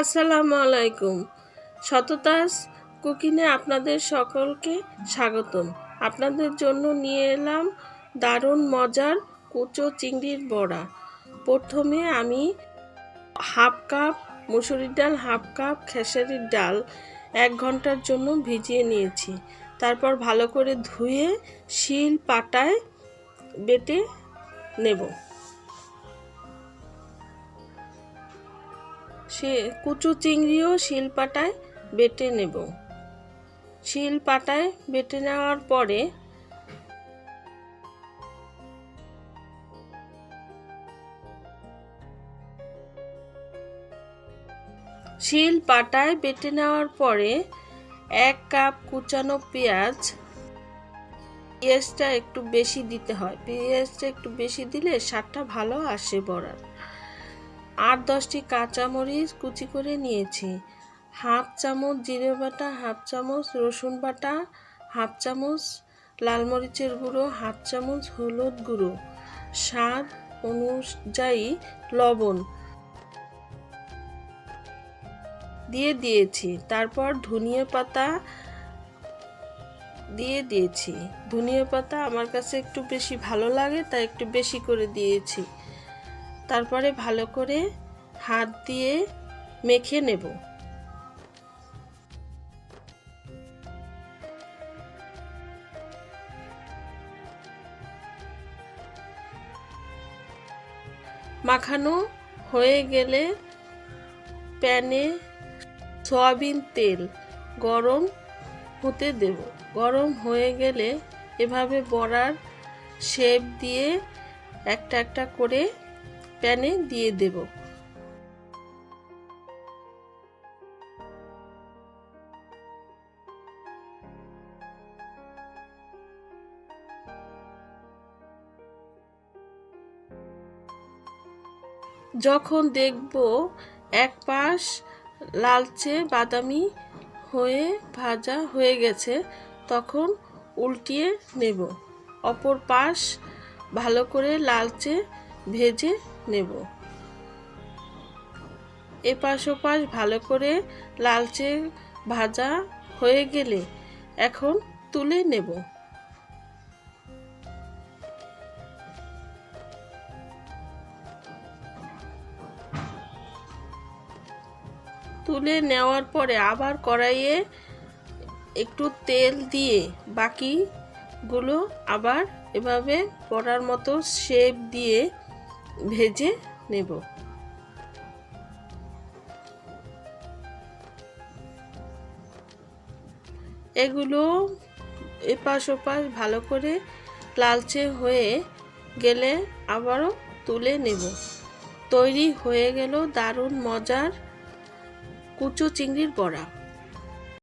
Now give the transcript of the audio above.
আসসালামু আলাইকুম। শততাজ কুকিংয়ে আপনাদের সকলকে স্বাগতম। আপনাদের জন্য নিয়ে এলাম দারুণ মজার কুচো চিংড়ির বড়া। প্রথমে আমি হাফ কাপ মুসুরির ডাল, হাফ কাপ খেসারির ডাল 1 ঘন্টার জন্য ভিজিয়ে নিয়েছি। তারপর ভালো করে ধুয়ে শিল পাটায় বেটে নেব। কুচো চিংড়িও শিলপাটায় বেটে নেব। শিলপাটায় বেটে নেওয়ার পরে শিলপাটায় বেটে নেওয়ার পরে 1 কাপ কুচানো পেঁয়াজটা একটু বেশি দিতে হয়। পেঁয়াজটা একটু বেশি দিলে স্বাদটা ভালো আসে বড়ার। 8-10টি কাঁচামরিচ কুচি করে নিয়েছি। হাফ চামচ জিরে বাটা, হাফ চামচ রসুন বাটা, হাফ চামচ লাল মরিচের গুঁড়ো, হাফ চামচ হলুদ গুঁড়ো, স্বাদ অনুযায়ী লবণ দিয়ে দিয়েছি। তারপর ধনিয়া পাতা দিয়ে দিয়েছি। ধনিয়া পাতা আমার কাছে একটু বেশি ভালো লাগে, তাই একটু বেশি করে দিয়েছি। তারপরে ভালো করে হাত দিয়ে মেখে নেব। মাখানো হয়ে গেলে প্যানে সয়াবিন তেল গরম হতে দেব। গরম হয়ে গেলে এভাবে বড়ার শেপ দিয়ে একটা একটা করে প্যানে দিয়ে দেব। যখন দেখব এক পাশ লালচে বাদামি হয়ে ভাজা হয়ে গেছে, তখন উল্টিয়ে নেব। অপর পাশ ভালো করে লালচে ভেজে নেব। এপাশ ওপাশ ভালো করে লালচে ভাজা হয়ে গেলে এখন তুলে নেব। তুলে নেওয়ার পরে আবার কড়াইয়ে একটু তেল দিয়ে বাকিগুলো আবার এভাবে বড়ার মতো শেপ দিয়ে ভেজে নেব। এগুলো এপাশ ওপাশ ভালো করে লালচে হয়ে গেলে আবারও তুলে নেব। তৈরি হয়ে গেল দারুণ মজার কুচো চিংড়ির বড়া।